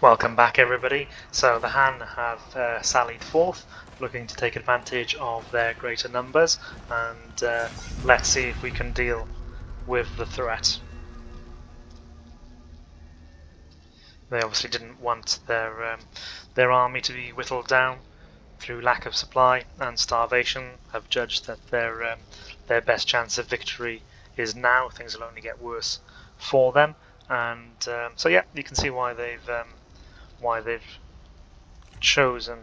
Welcome back, everybody. So the Han have sallied forth, looking to take advantage of their greater numbers, and let's see if we can deal with the threat. They obviously didn't want their army to be whittled down through lack of supply and starvation. Have judged that their best chance of victory is now. Things will only get worse for them, and so yeah, you can see why they've chosen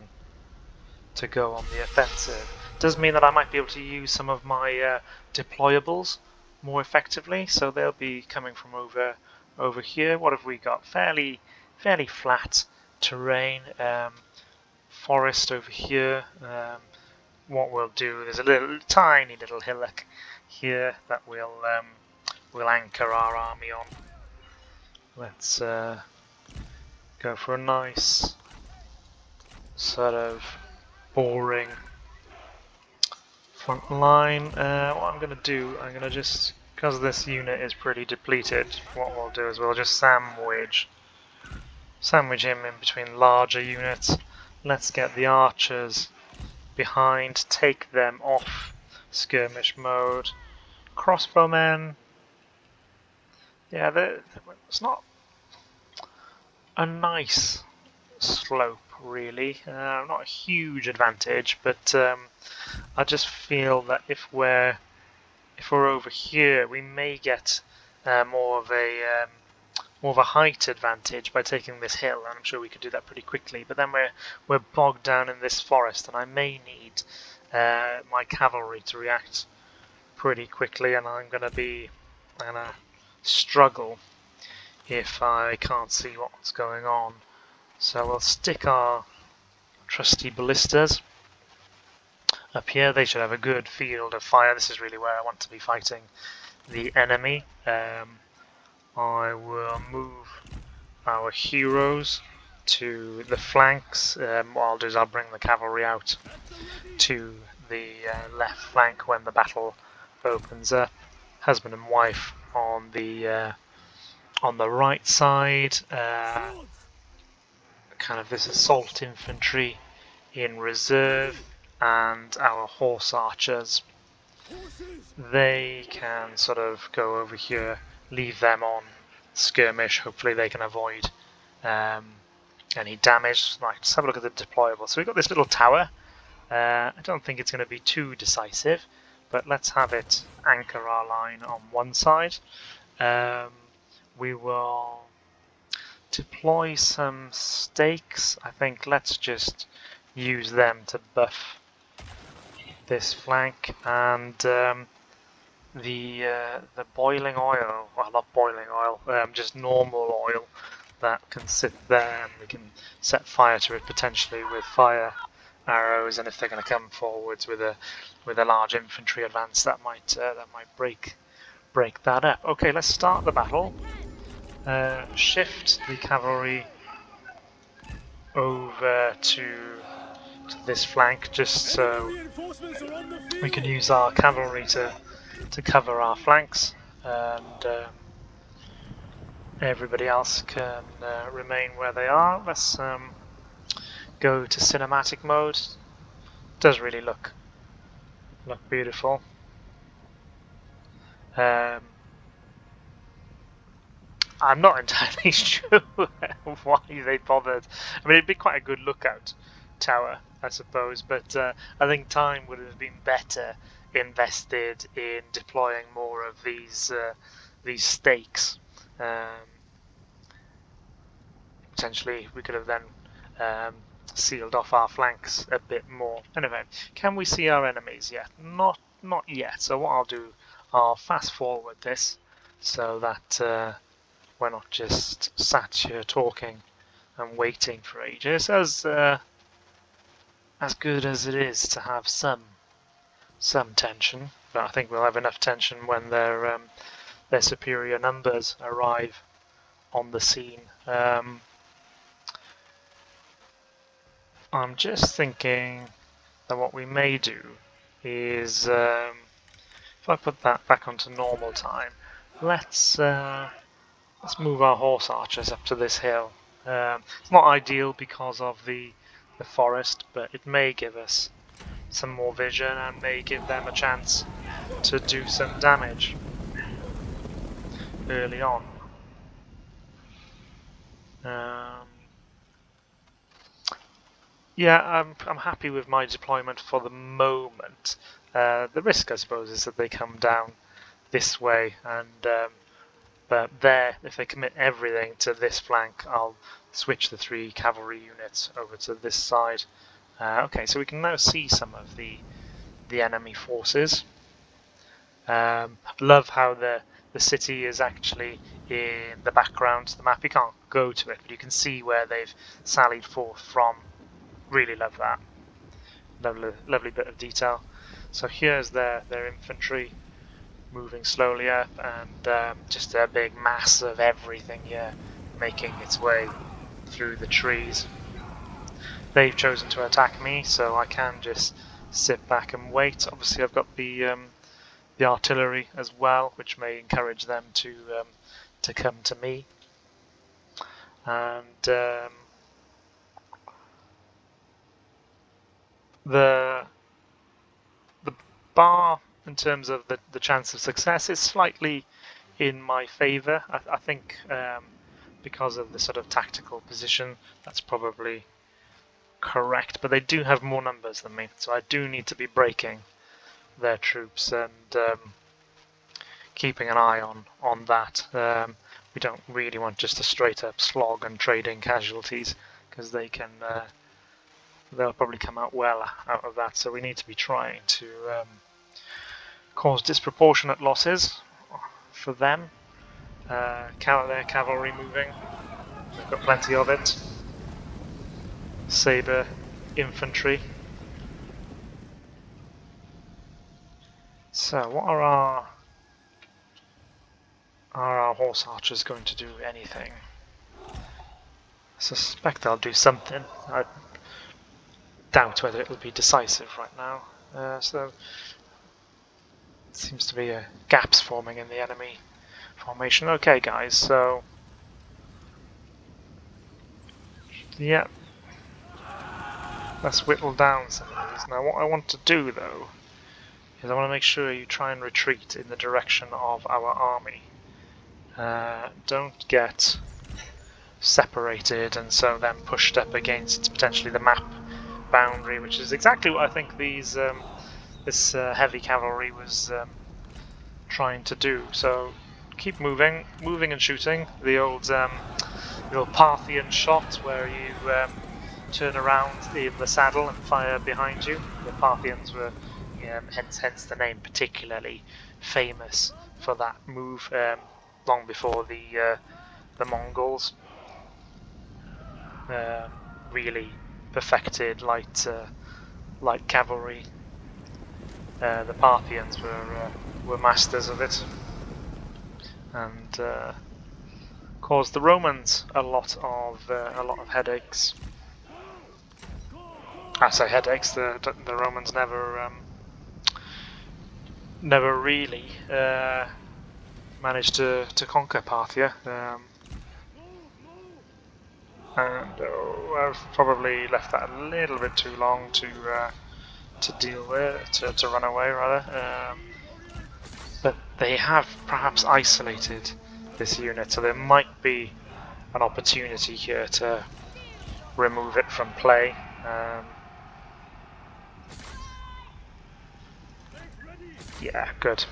to go on the offensive. Does mean that I might be able to use some of my deployables more effectively, so they'll be coming from over here. What have we got? Fairly flat terrain, forest over here. What we'll do, there's a tiny little hillock here that we'll anchor our army on. Let's go for a nice sort of boring front line. What I'm going to do, I'm going to just, because this unit is pretty depleted, what we'll do is we'll just sandwich him in between larger units. Let's get the archers behind, take them off skirmish mode. Crossbowmen, yeah, it's not a nice slope really, not a huge advantage, but I just feel that if we're over here, we may get more of a height advantage by taking this hill, and I'm sure we could do that pretty quickly. But then we're bogged down in this forest, and I may need my cavalry to react pretty quickly, and I'm gonna struggle if I can't see what's going on. So we'll stick our trusty ballistas up here. They should have a good field of fire. This is really where I want to be fighting the enemy. I will move our heroes to the flanks. What I'll do is I'll bring the cavalry out to the left flank when the battle opens up. Husband and wife on the right side. Kind of this assault infantry in reserve, and our horse archers. They can sort of go over here, leave them on skirmish. Hopefully they can avoid any damage. Right, let's have a look at the deployable. So we've got this little tower. I don't think it's going to be too decisive, but let's have it anchor our line on one side. We will deploy some stakes. I think let's just use them to buff this flank, and the boiling oil, well, not boiling oil, just normal oil that can sit there, and we can set fire to it potentially with fire arrows. And if they're going to come forwards with a large infantry advance, that might break that up. Okay, let's start the battle. Shift the cavalry over to this flank, just so we can use our cavalry to cover our flanks, and everybody else can remain where they are. Let's go to cinematic mode. Does really look beautiful. I'm not entirely sure why they bothered. I mean, it'd be quite a good lookout tower, I suppose, but I think time would have been better invested in deploying more of these stakes. Potentially, we could have then sealed off our flanks a bit more. Anyway, can we see our enemies yet? Not yet. So what I'll do, I'll fast forward this so that we're not just sat here talking and waiting for ages. As good as it is to have some tension, but I think we'll have enough tension when their superior numbers arrive on the scene. I'm just thinking that what we may do is, if I put that back onto normal time, let's move our horse archers up to this hill. It's not ideal because of the forest, but it may give us some more vision and may give them a chance to do some damage early on. Yeah, I'm happy with my deployment for the moment. The risk, I suppose, is that they come down this way, and but there, if they commit everything to this flank, I'll switch the 3 cavalry units over to this side. Okay, so we can now see some of the enemy forces. Love how the city is actually in the background to the map. You can't go to it, but you can see where they've sallied forth from. Really love that. Lovely bit of detail. So here's their infantry moving slowly up, and just a big mass of everything here making its way through the trees. They've chosen to attack me, so I can just sit back and wait. Obviously, I've got the artillery as well, which may encourage them to come to me. And the bar in terms of the chance of success is slightly in my favour. I think because of the sort of tactical position, that's probably correct. But they do have more numbers than me, so I do need to be breaking their troops and keeping an eye on that. We don't really want just a straight up slog and trading casualties, because they can they'll probably come out well out of that. So we need to be trying to cause disproportionate losses for them. Their cavalry moving. They've got plenty of it. Sabre infantry. So what are our horse archers going to do? Anything? I suspect they'll do something. I doubt whether it will be decisive right now. So it seems to be gaps forming in the enemy formation. Okay, guys, so yeah, let's whittle down some of these. Now, what I want to do, though, is I want to make sure you try and retreat in the direction of our army. Don't get separated and so then pushed up against potentially the map boundary, which is exactly what I think these this heavy cavalry was trying to do. So keep moving and shooting. The old Parthian shot where you turn around in the saddle and fire behind you. The Parthians were, hence the name, particularly famous for that move long before the Mongols really perfected light cavalry. The Parthians were masters of it, and caused the Romans a lot of headaches. I say headaches. The Romans never really managed to conquer Parthia. And I've probably left that a little bit too long to deal with, to run away rather. But they have perhaps isolated this unit, so there might be an opportunity here to remove it from play. Yeah, good.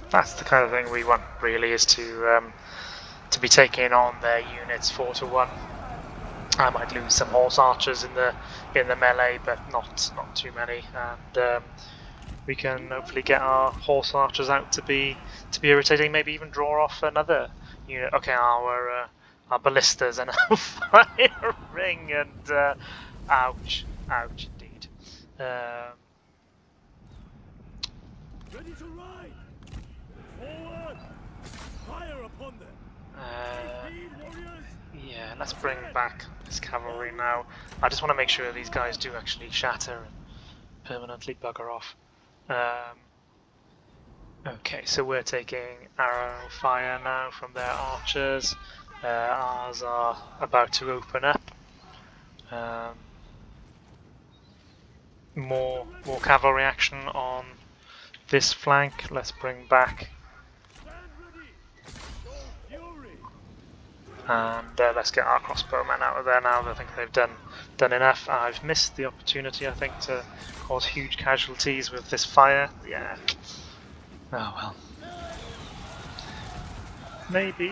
That's the kind of thing we want, really, is to be taking on their units 4-1. I might lose some horse archers in the melee, but not too many, and we can hopefully get our horse archers out to be irritating. Maybe even draw off another unit. Okay, our ballistas are now firing, and ouch, indeed. Ready to ride! Forward! Fire upon them! Yeah, let's bring back this cavalry now. I just want to make sure these guys do actually shatter and permanently bugger off. Okay, so we're taking arrow fire now from their archers. Ours are about to open up. More cavalry action on this flank. Let's bring back Stand ready. Show fury. and let's get our crossbowmen out of there now. I think they've done enough. I've missed the opportunity, I think, to cause huge casualties with this fire. Yeah. Oh well. Maybe.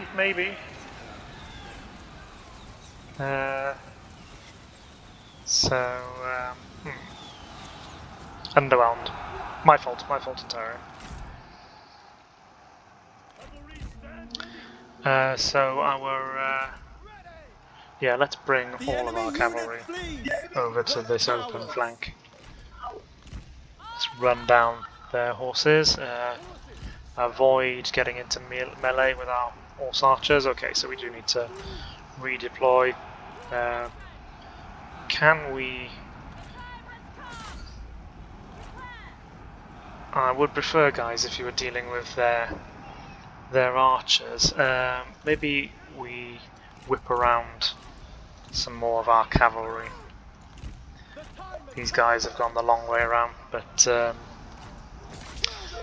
Underwhelmed. My fault entirely. Cavalry stand ready. So our yeah, let's bring all of our cavalry over to this open flank. Let's run down their horses. Avoid getting into melee with our horse archers. Okay, so we do need to redeploy. Can we? I would prefer, guys, if you were dealing with their archers. Maybe we whip around some more of our cavalry. These guys have gone the long way around, but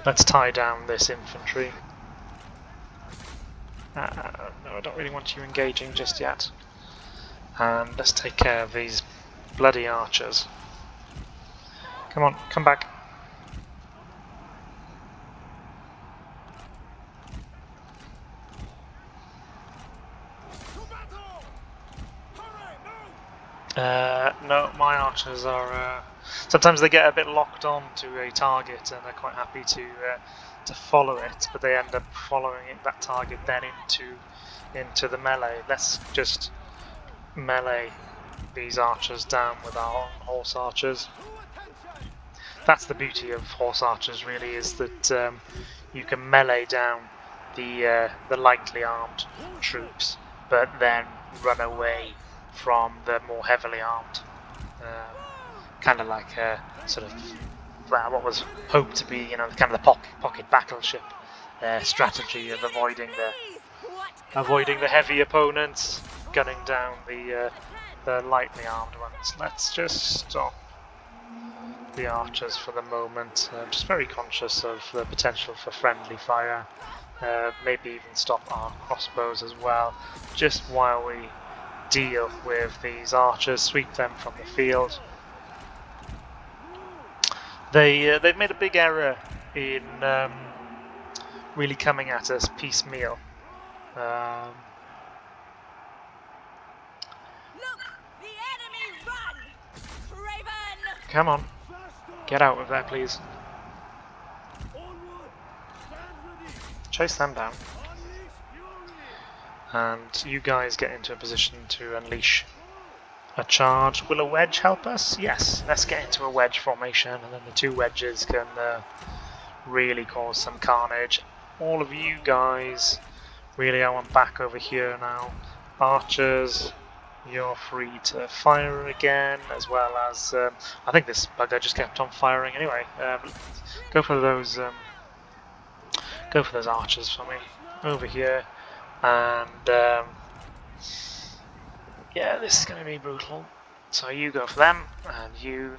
let's tie down this infantry. No, I don't really want you engaging just yet. And let's take care of these bloody archers. Come on, come back. No, my archers are. Sometimes they get a bit locked on to a target, and they're quite happy to follow it, but they end up following that target then into the melee. Let's just melee these archers down with our horse archers. That's the beauty of horse archers, really, is that you can melee down the lightly armed troops, but then run away from the more heavily armed. Kind of like a sort of what was hoped to be, kind of the pocket battleship strategy of avoiding the heavy opponents, gunning down the lightly armed ones. Let's just stop the archers for the moment. I'm just very conscious of the potential for friendly fire. Maybe even stop our crossbows as well, just while we deal with these archers, sweep them from the field. They've made a big error in really coming at us piecemeal. Look, the enemy run! Craven! Come on, get out of there, please. Chase them down. And you guys get into a position to unleash a charge. Will a wedge help us? Yes, let's get into a wedge formation, and then the two wedges can really cause some carnage. All of you guys, really, I want back over here now. Archers, you're free to fire again, as well as I think this bugger just kept on firing anyway. Go for those archers for me over here, and yeah, this is going to be brutal. So you go for them, and you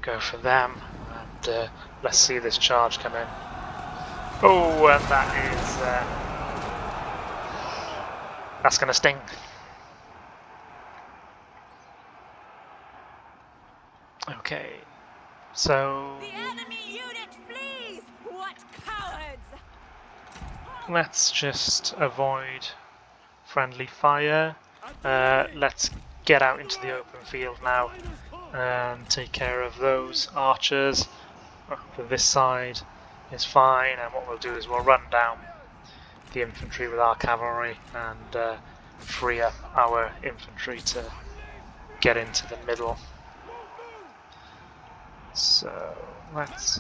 go for them, and let's see this charge come in. Oh, and that's going to sting. Okay, so The enemy unit flees! What cowards! let's just avoid friendly fire. Let's get out into the open field now and take care of those archers. For this side is fine, and what we'll do is we'll run down the infantry with our cavalry and free up our infantry to get into the middle. So let's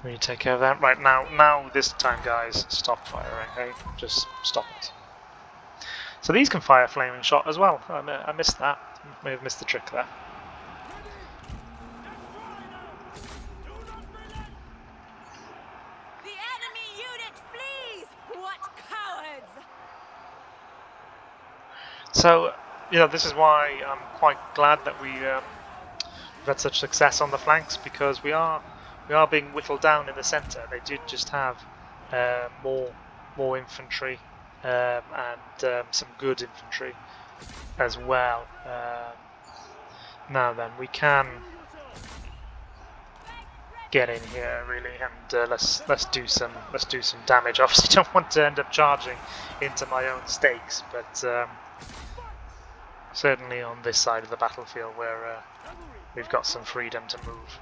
really take care of that. Right now this time, guys, stop firing, okay? Just stop it. So these can fire flaming shot as well. I missed that. May have missed the trick there. The enemy unit flees! What cowards! So, this is why I'm quite glad that we've had such success on the flanks, because we are being whittled down in the centre. They did just have more infantry and some good infantry as well. Now then, we can get in here really, and let's do some damage. Obviously, don't want to end up charging into my own stakes, but certainly on this side of the battlefield where we've got some freedom to move.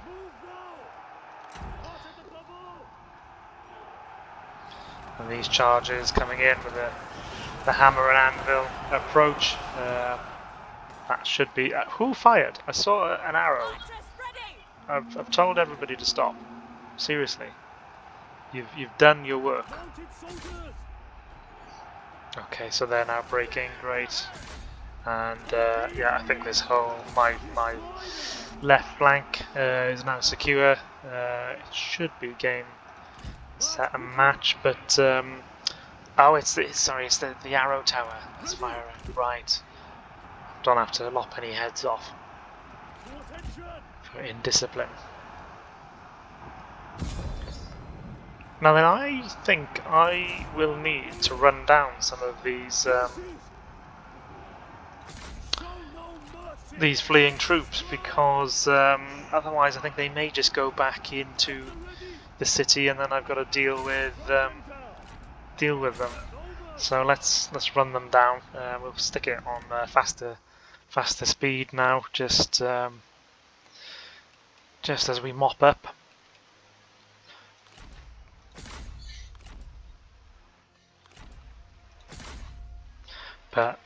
And these charges coming in with the hammer and anvil approach. That should be... who fired? I saw an arrow. I've told everybody to stop. Seriously. You've done your work. Okay, so they're now breaking. Great. And yeah, I think this whole... my left flank is now secure. It should be game, set, and match, but... oh, it's the arrow tower that's firing. Right. Don't have to lop any heads off for indiscipline. Now then, I think I will need to run down some of these fleeing troops, because otherwise I think they may just go back into the city, and then I've got to deal with them. So let's run them down. We'll stick it on faster speed now, just as we mop up. But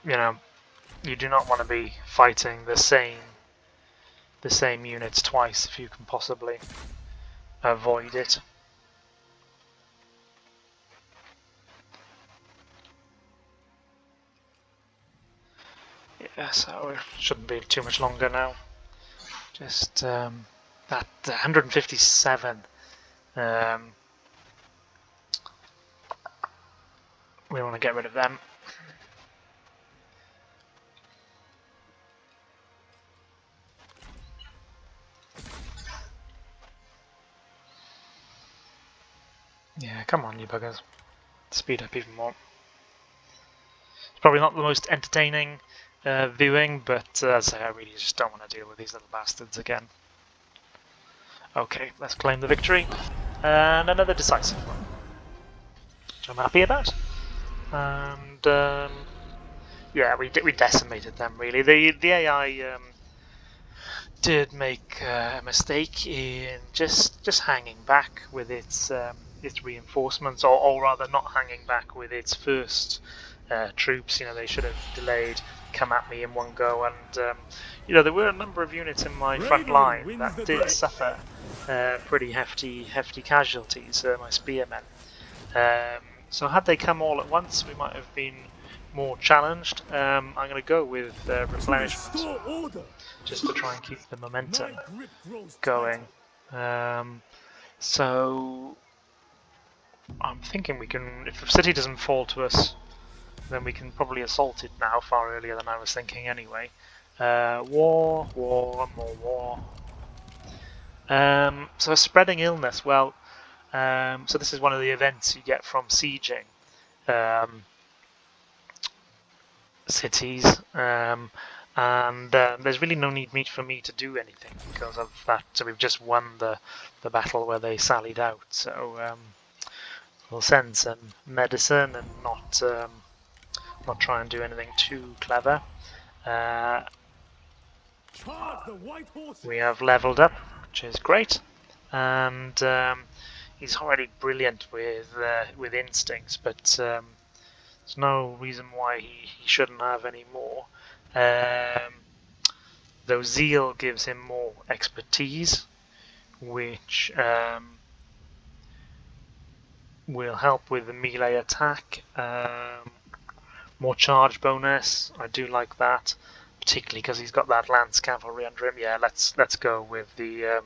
you do not want to be fighting the same units twice if you can possibly avoid it. Yeah, so it shouldn't be too much longer now. Just that 157. We want to get rid of them. Yeah, come on, you buggers. Speed up even more. It's probably not the most entertaining viewing, but as I say, I really just don't want to deal with these little bastards again. Okay, let's claim the victory. And another decisive one, which I'm happy about. And yeah, we decimated them really. The AI did make a mistake in just hanging back with its reinforcements, or rather not hanging back with its first troops. They should have delayed, come at me in one go, and there were a number of units in my front line that did suffer pretty hefty casualties. My spearmen. So had they come all at once, we might have been more challenged. I'm going to go with replenishment, just to try and keep the momentum going. So I'm thinking we can, if the city doesn't fall to us, then we can probably assault it now, far earlier than I was thinking anyway. War, more war. So a spreading illness, well, so this is one of the events you get from sieging cities, and there's really no need for me to do anything because of that. So we've just won the battle where they sallied out. So we'll send some medicine and not try and do anything too clever. We have leveled up, which is great, and he's already brilliant with instincts, but there's no reason why he shouldn't have any more. Though zeal gives him more expertise, which will help with the melee attack. More charge bonus, I do like that, particularly because he's got that lance cavalry under him. Yeah, let's go with the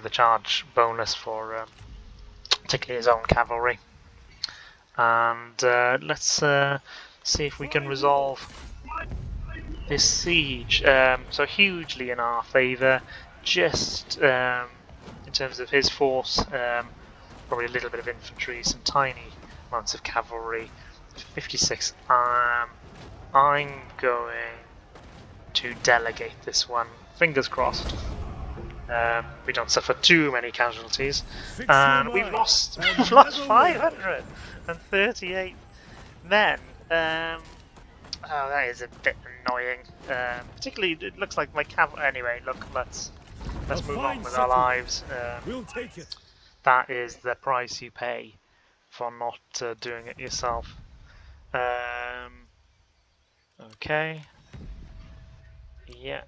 charge bonus for particularly his own cavalry. And let's see if we can resolve this siege. So hugely in our favour, just in terms of his force, probably a little bit of infantry, some tiny amounts of cavalry. 56. I'm going to delegate this one. Fingers crossed. We don't suffer too many casualties, and we've lost we've lost 538 men. Oh, that is a bit annoying. Particularly, it looks like my cavalry. Anyway, look, let's move on with our lives. We'll take it. That is the price you pay for not doing it yourself. Okay. Yeah.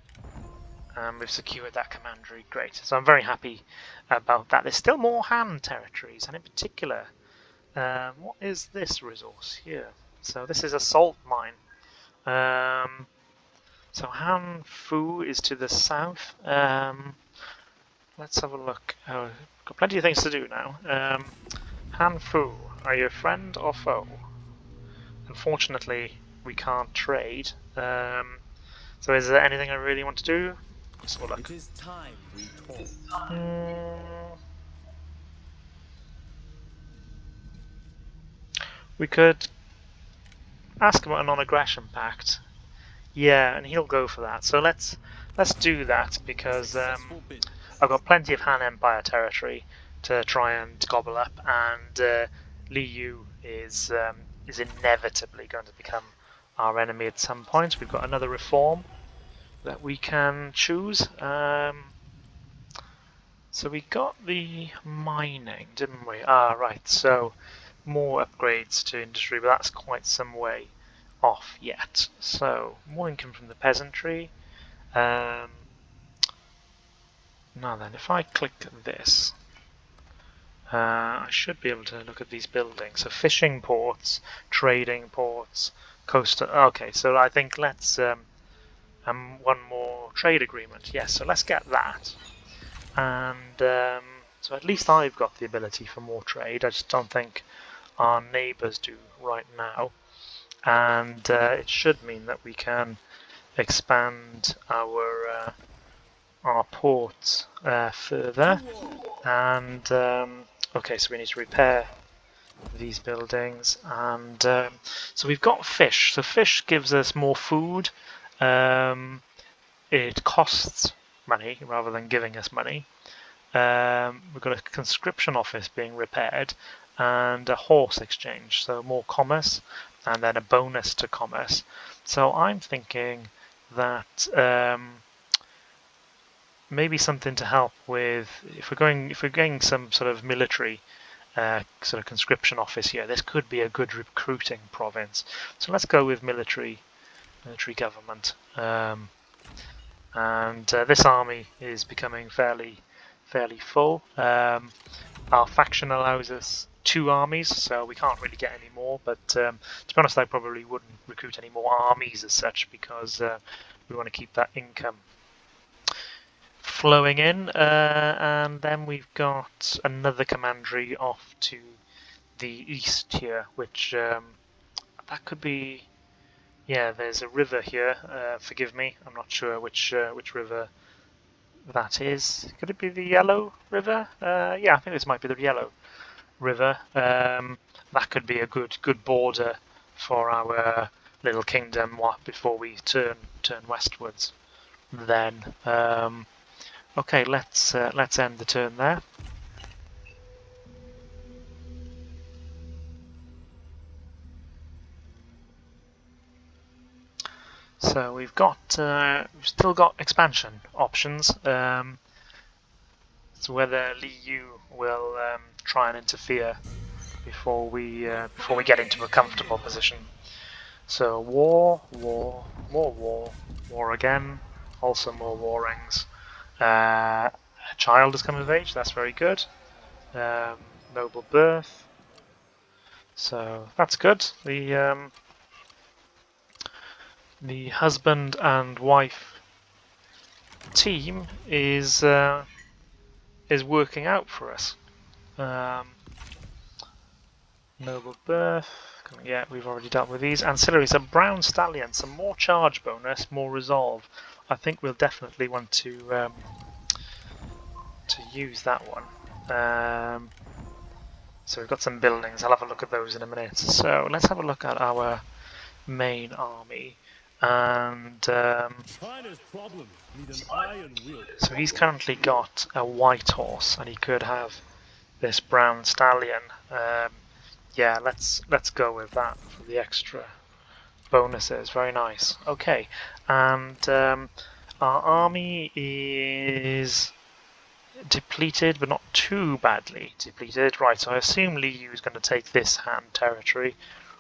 We've secured that commandery. Great. So I'm very happy about that. There's still more Han territories, and in particular, what is this resource here? So this is a salt mine. So Han Fu is to the south. Let's have a look. Oh, got plenty of things to do now. Han Fu, are you a friend or foe? Unfortunately, we can't trade. So is there anything I really want to do? Let's have a look. It is time we talk. We could ask about a non-aggression pact. Yeah, and he'll go for that. So let's do that because Successful business. I've got plenty of Han Empire territory to try and gobble up, and Li Yu is inevitably going to become our enemy at some point. We've got another reform that we can choose. So we got the mining, didn't we? Ah, right. So more upgrades to industry, but that's quite some way off yet. So more income from the peasantry. Now then, if I click this, I should be able to look at these buildings. So fishing ports, trading ports, coastal. Okay, so I think let's one more trade agreement. Yes, so let's get that. And so at least I've got the ability for more trade. I just don't think our neighbours do right now. And it should mean that we can expand our ports further. And okay, so we need to repair these buildings. And so we've got fish. So fish gives us more food. It costs money rather than giving us money. We've got a conscription office being repaired and a horse exchange, so more commerce, and then a bonus to commerce. So I'm thinking that maybe something to help with if we're getting some sort of military sort of conscription office here. This could be a good recruiting province. So let's go with military government. And this army is becoming fairly full. Our faction allows us 2 armies, so we can't really get any more. But to be honest, I probably wouldn't recruit any more armies as such because we want to keep that income flowing in. And then we've got another commandery off to the east here, which that could be. Yeah, there's a river here. Forgive me, I'm not sure which river that is. Could it be the Yellow River? Yeah, I think this might be the Yellow River. That could be a good border for our little kingdom before we turn westwards. Then, okay, let's end the turn there. So we've still got expansion options. So whether Li Yu will try and interfere before we get into a comfortable position. So war again. Also more war rings. A child has come of age. That's very good. Noble birth. So that's good. The husband and wife team is working out for us. Noble birth, Yeah, we've already dealt with these. Ancillaries, a brown stallion, some more charge bonus, more resolve. I think we'll definitely want to use that one. So we've got some buildings. I'll have a look at those in a minute. So let's have a look at our main army. And China's problems need an iron will. so he's currently got a white horse, and he could have this brown stallion. Yeah, let's go with that for the extra bonuses. Very nice. Okay, and our army is depleted, but not too badly depleted. Right, so I assume Liu is going to take this Han territory.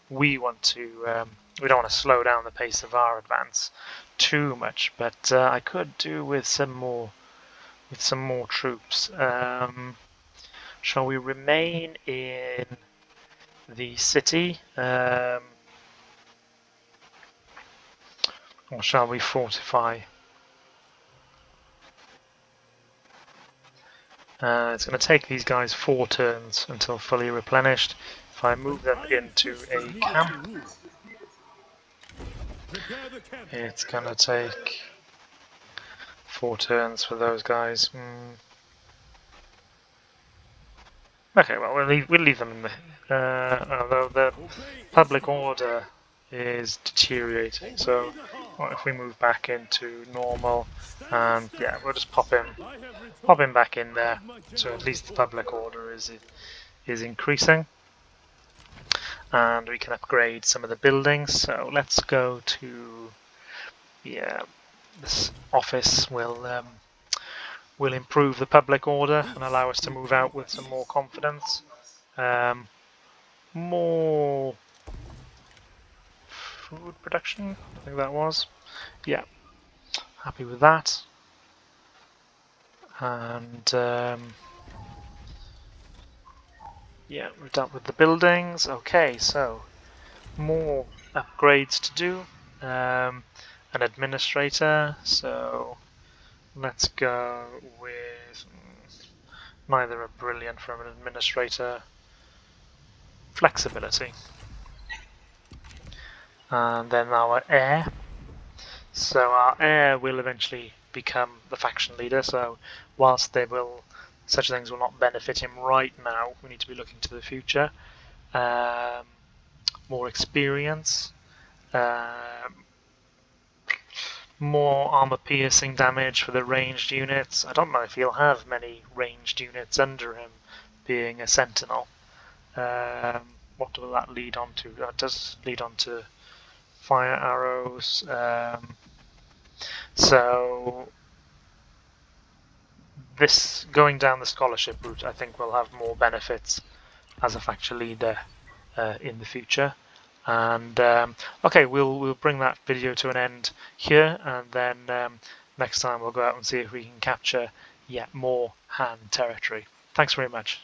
We want to, we don't want to slow down the pace of our advance too much, but I could do with some more troops. Shall we remain in the city, or shall we fortify? It's going to take these guys 4 turns until fully replenished. If I move them into a camp, Prepare the camp. it's going to take 4 turns for those guys. Okay, well we'll leave them in the. Although the public order is deteriorating, so if we move back into normal, and yeah, we'll just pop him back in there. So at least the public order is increasing, and we can upgrade some of the buildings. So let's go to this office will improve the public order and allow us to move out with some more confidence. More food production, I think that was. Yeah, happy with that. And yeah, we've dealt with the buildings. Okay, so more upgrades to do. An administrator, so let's go with neither are brilliant from an administrator. Flexibility. And then our heir. So our heir will eventually become the faction leader, so whilst such things will not benefit him right now, we need to be looking to the future. More experience, more armor piercing damage for the ranged units. I don't know if he'll have many ranged units under him, being a sentinel. What will that lead on to? That does lead on to fire arrows. So this going down the scholarship route, I think, will have more benefits as a faction leader in the future. And okay, we'll bring that video to an end here, and then next time we'll go out and see if we can capture yet more Han territory. Thanks very much.